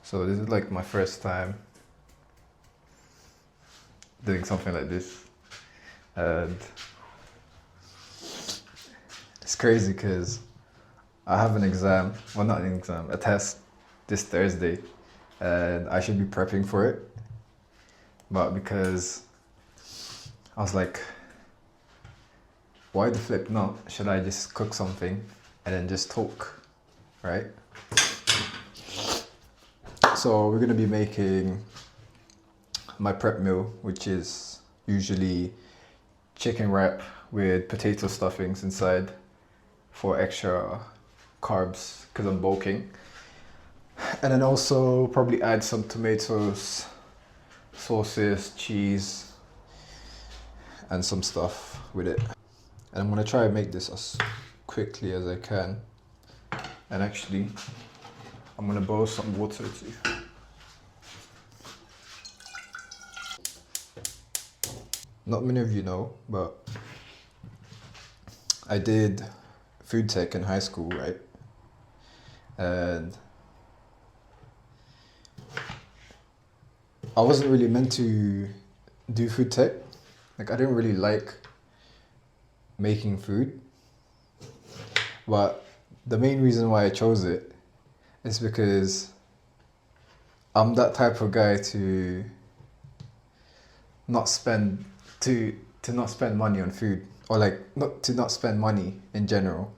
So this is like my first time doing something like this, and it's crazy because I have an exam, well not an exam, a test this Thursday, and I should be prepping for it, but because I was like, why the flip not? Should I just cook something and then just talk, right? So we're gonna be making my prep meal, which is usually chicken wrap with potato stuffings inside for extra carbs because I'm bulking. And then also probably add some tomatoes, sauces, cheese, and some stuff with it. And I'm gonna try and make this as quickly as I can. And actually, I'm gonna boil some water too. Not many of you know, but I did food tech in high school, right? And I wasn't really meant to do food tech. Like I didn't really like making food. But the main reason why I chose it is because I'm that type of guy to not spend to not spend money on food, or like not spend money in general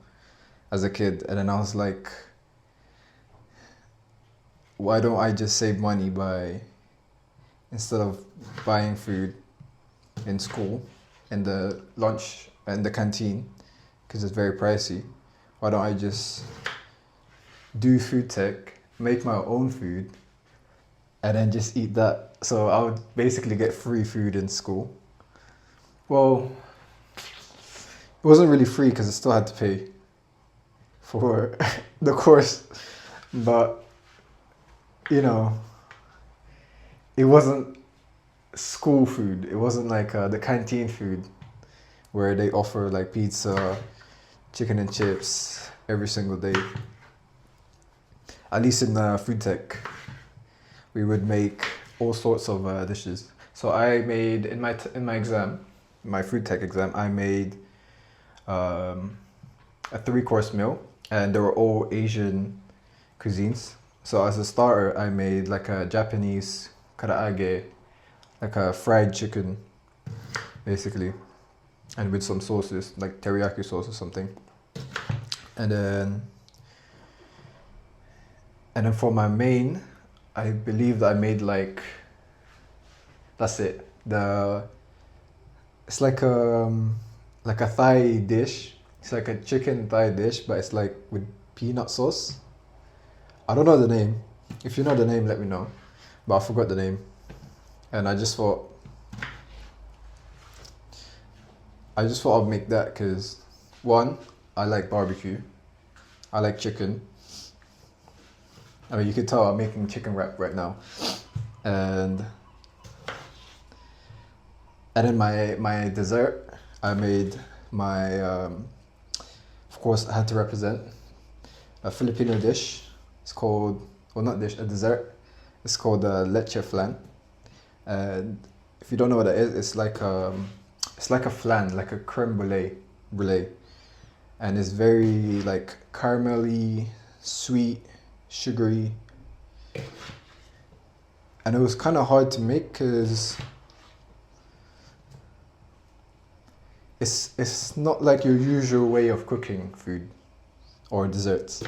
as a kid. And then I was like, why don't I just save money by, instead of buying food in school in the lunch and the canteen because it's very pricey, why don't I just do food tech, make my own food, and then just eat that? So I would basically get free food in school. Well, it wasn't really free because I still had to pay for the course, but you know, it wasn't school food. It wasn't like the canteen food where they offer like pizza, chicken and chips every single day. At least in food tech, we would make all sorts of dishes. So I made in my exam, my food tech exam, I made a 3-course meal, and they were all Asian cuisines. So as a starter, I made like a Japanese karaage, like a fried chicken, basically, and with some sauces, like teriyaki sauce or something. And then for my main, I believe that I made like, that's it. It's like a Thai dish. It's like a chicken Thai dish, but it's like with peanut sauce. I don't know the name. If you know the name, let me know. But I forgot the name. And I just thought I'd make that because, one, I like barbecue. I like chicken. I mean, you can tell I'm making chicken wrap right now. And then my dessert, I made my, of course, I had to represent a Filipino dish. It's called, well, not dish, a dessert. It's called lecher flan. And if you don't know what that is, it's like a flan, like a creme brulee, and it's very like caramelly, sweet, sugary, and it was kind of hard to make because it's not like your usual way of cooking food or desserts.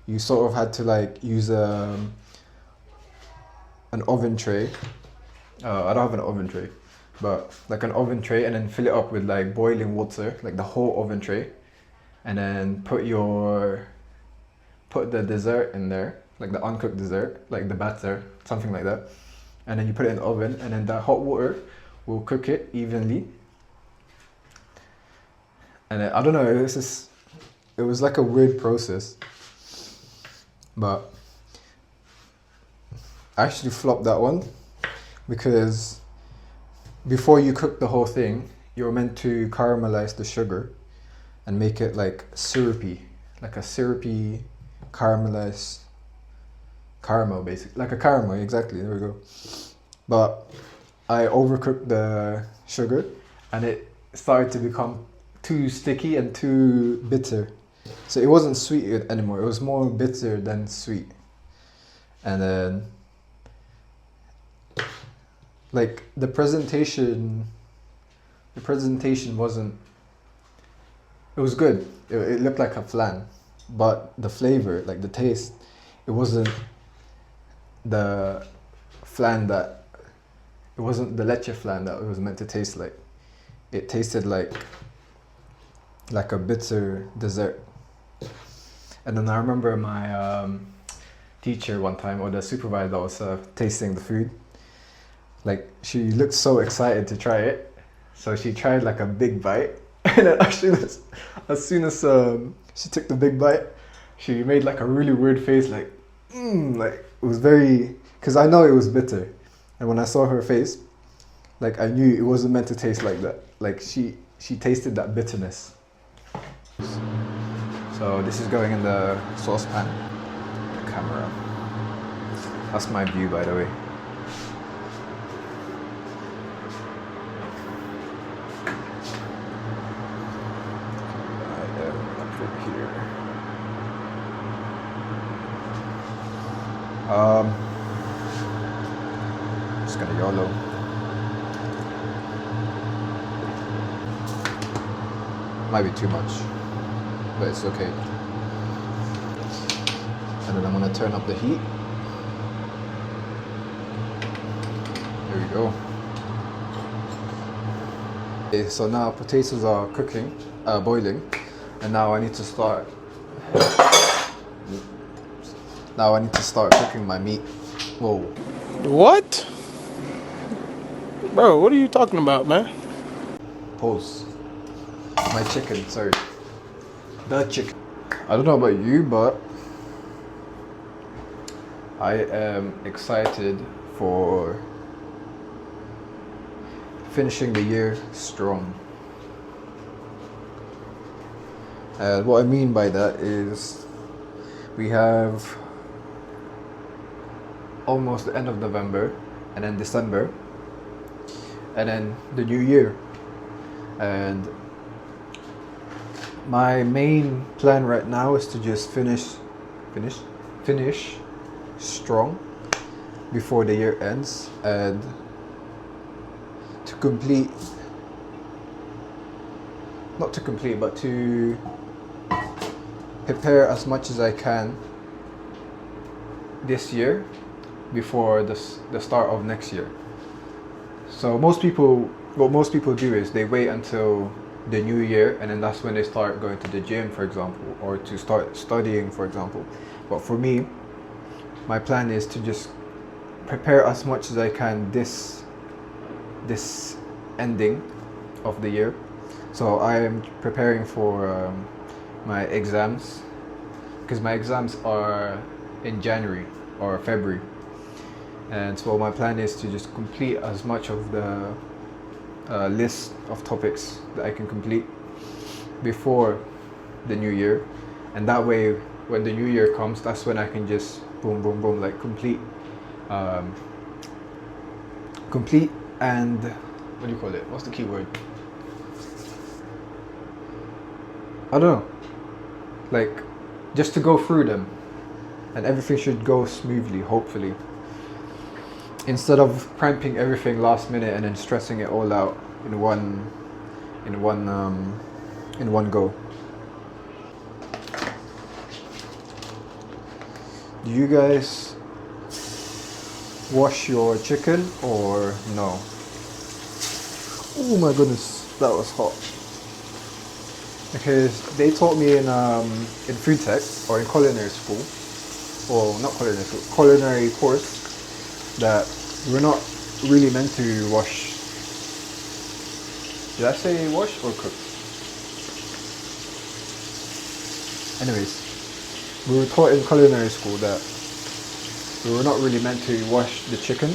You sort of had to like use an oven tray. I don't have an oven tray, but like an oven tray, and then fill it up with like boiling water, like the whole oven tray, and then put the dessert in there, like the uncooked dessert, like the batter, something like that, and then you put it in the oven, and then that hot water will cook it evenly. And then, I don't know, it was like a weird process, but I actually flopped that one because before you cook the whole thing, you're meant to caramelize the sugar and make it like syrupy, like a syrupy caramelized caramel, basically. Like a caramel, exactly. There we go. But I overcooked the sugar, and it started to become too sticky and too bitter. So it wasn't sweet anymore. It was more bitter than sweet. And then, like, the presentation wasn't. It was good. It looked like a flan, but the flavor, like the taste, it wasn't the flan that. It wasn't the lecher flan that it was meant to taste like. It tasted like a bitter dessert. And then I remember my teacher one time, or the supervisor that was tasting the food, like she looked so excited to try it, so she tried like a big bite, and then as soon as she took the big bite, she made like a really weird face, like like it was very, because I know it was bitter, and when I saw her face, like I knew it wasn't meant to taste like that. Like she tasted that bitterness. So this is going in the saucepan. The camera. That's my view, by the way. Here. Just gonna YOLO. Might be too much, but it's okay. And then I'm gonna turn up the heat. There we go. Okay, so now potatoes are cooking, boiling, and now I need to start. Now I need to start cooking my meat. Whoa. What? Bro, what are you talking about, man? Pause. My chicken, sorry. The chicken. I don't know about you, but I am excited for finishing the year strong. And what I mean by that is we have almost the end of November, and then December, and then the new year. And my main plan right now is to just finish strong before the year ends, and to prepare as much as I can this year before the start of next year. So what most people do is they wait until the new year, and then that's when they start going to the gym, for example, or to start studying, for example. But for me, my plan is to just prepare as much as I can this ending of the year. So I am preparing for my exams, because my exams are in January or February, and so my plan is to just complete as much of the list of topics that I can complete before the new year, and that way when the new year comes, that's when I can just boom boom boom, like complete and what do you call it? What's the key word? I don't know. Like, just to go through them, and everything should go smoothly, hopefully. Instead of cramping everything last minute and then stressing it all out in one go. Do you guys wash your chicken or no? Oh my goodness, that was hot. Because they taught me in food tech, or in culinary school, or not culinary school, culinary course, that we're not really meant to wash. Did I say wash or cook? Anyways, we were taught in culinary school that we were not really meant to wash the chicken,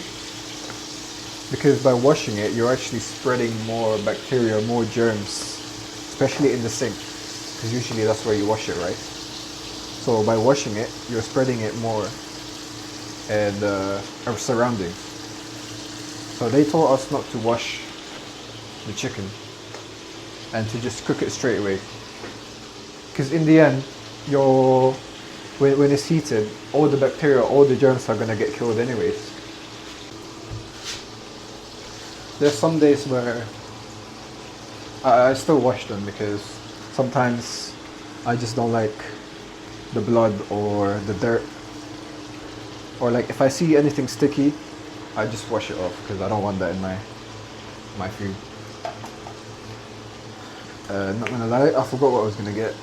because by washing it, you're actually spreading more bacteria, more germs, especially in the sink, because usually that's where you wash it, right? So by washing it, you're spreading it more. and our surroundings. So they told us not to wash the chicken and to just cook it straight away. Because in the end, when it's heated, all the bacteria, all the germs are gonna get killed anyways. There's some days where I still wash them because sometimes I just don't like the blood or the dirt, or like if I see anything sticky, I just wash it off because I don't want that in my food. Not gonna lie, I forgot what I was gonna get.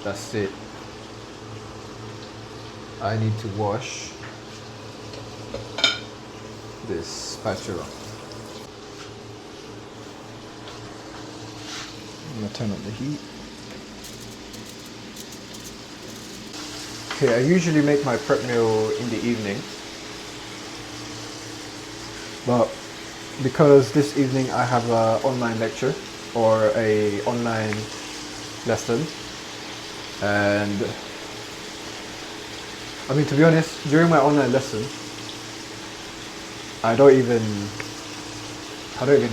That's it. I need to wash this spatula. I'm gonna turn up the heat. Okay, I usually make my prep meal in the evening, but because this evening I have an online lecture or a online lesson, and I mean, to be honest, during my online lesson, I don't even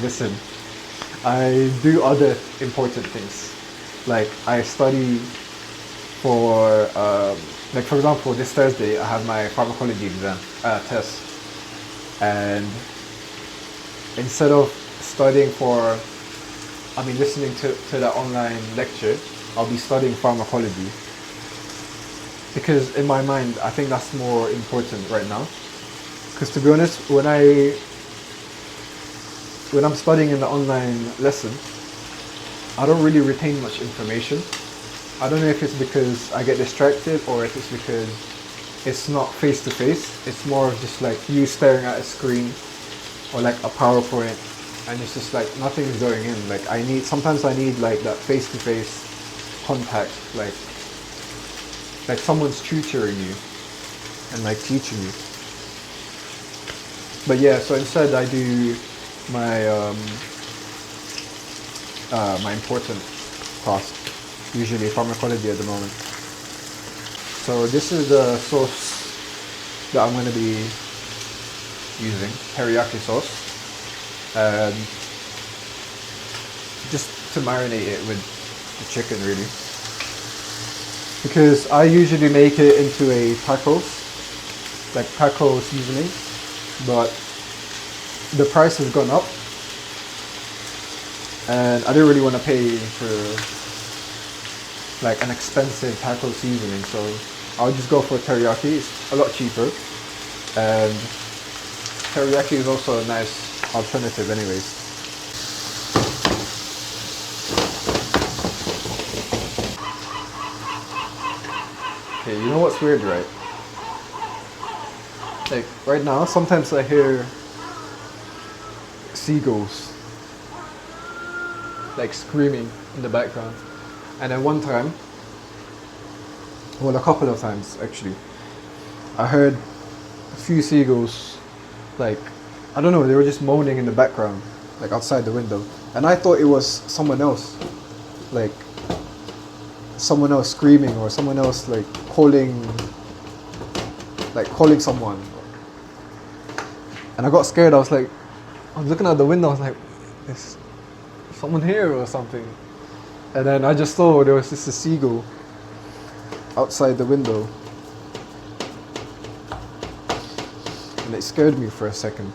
listen. I do other important things. Like I study for, like for example, this Thursday I have my pharmacology exam test, and instead of listening to the online lecture, I'll be studying pharmacology. Because in my mind, I think that's more important right now. Because to be honest, when I'm studying in the online lesson, I don't really retain much information. I don't know if it's because I get distracted or if it's because it's not face to face. It's more of just like you staring at a screen or like a PowerPoint, and it's just like nothing's going in. Like sometimes I need like that face to face contact, like someone's tutoring you and like teaching you. But yeah, so instead I do my my important task, usually pharmacology at the moment. So this is the sauce that I'm going to be using, teriyaki sauce, just to marinate it with the chicken really. Because I usually make it into a taco seasoning, but the price has gone up and I didn't really want to pay for like an expensive taco seasoning, so I'll just go for teriyaki. It's a lot cheaper, and teriyaki is also a nice alternative anyways. Okay, you know what's weird, right? Like right now, sometimes I hear seagulls like screaming in the background, and then one time, well, a couple of times actually, I heard a few seagulls, like, I don't know, they were just moaning in the background, like outside the window, and I thought it was someone else, like someone else screaming or someone else like calling someone. And I got scared. I was looking out the window. I was like, is someone here or something? And then I just saw there was just a seagull outside the window, and it scared me for a second.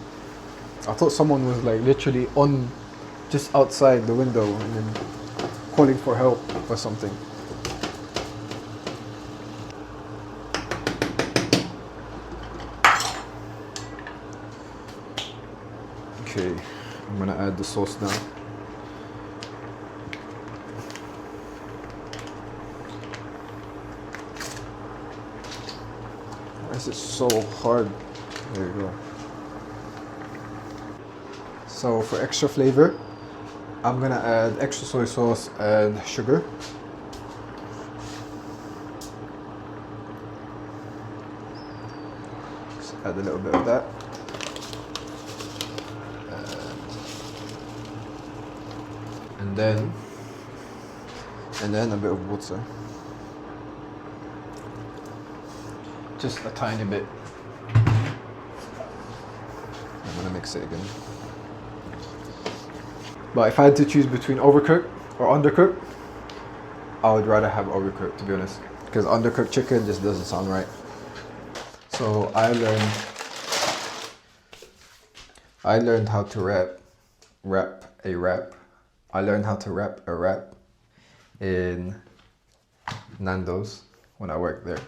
I thought someone was like literally on, just outside the window, and then calling for help or something. Okay, I'm gonna add the sauce now. Why is it so hard? There you go. So for extra flavor, I'm gonna add extra soy sauce and sugar. Just add a little bit of that. And then a bit of water. just a tiny bit. I'm gonna mix it again. But if I had to choose between overcooked or undercooked, I would rather have overcooked, to be honest, because undercooked chicken just doesn't sound right. So I learned how to wrap a wrap. I learned how to wrap a wrap in Nando's when I worked there.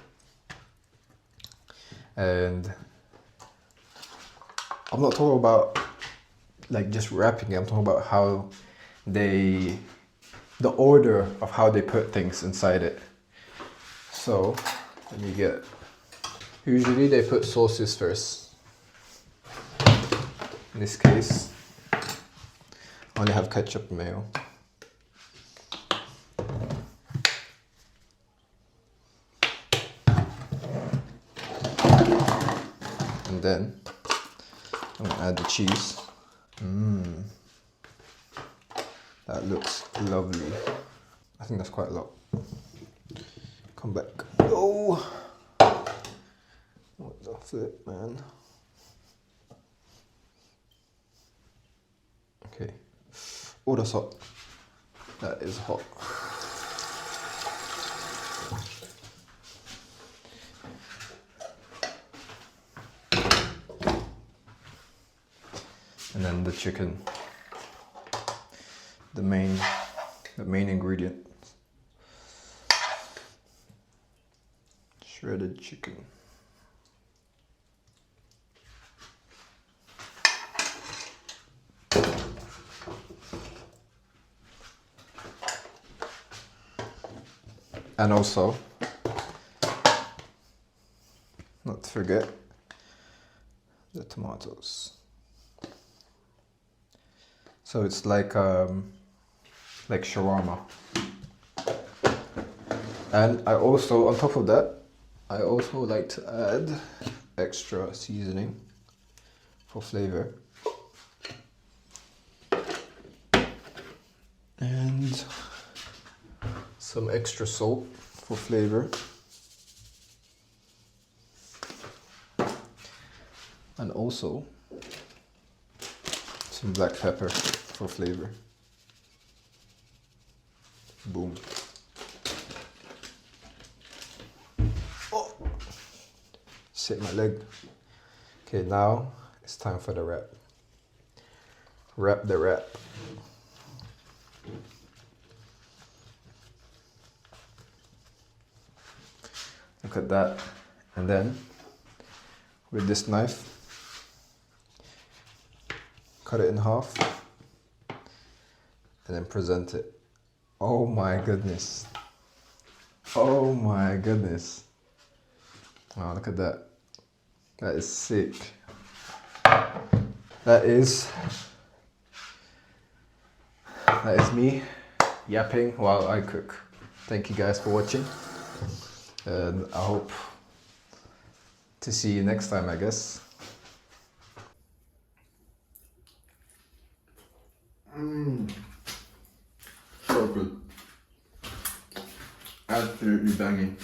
And I'm not talking about like just wrapping it, I'm talking about how the order of how they put things inside it. So let me get, usually they put sauces first. In this case, I only have ketchup and mayo. And then I'm gonna add the cheese. That looks lovely. I think that's quite a lot. Come back. Oh! What the flip, man? Okay. Oh, that's hot. That is hot. And then the chicken, the main ingredient, shredded chicken. And also, not to forget, the tomatoes. So it's like shawarma. And I also, on top of that, I also like to add extra seasoning for flavor. And some extra salt for flavor. And also some black pepper for flavor. Boom. Oh! Shit, my leg. Okay, now it's time for the wrap. Wrap the wrap. Look at that. And then with this knife, cut it in half and then present it. Oh my goodness. Oh my goodness. Wow, look at that. That is sick. That is me yapping while I cook. Thank you guys for watching. And I hope to see you next time, I guess. So good. Absolutely banging.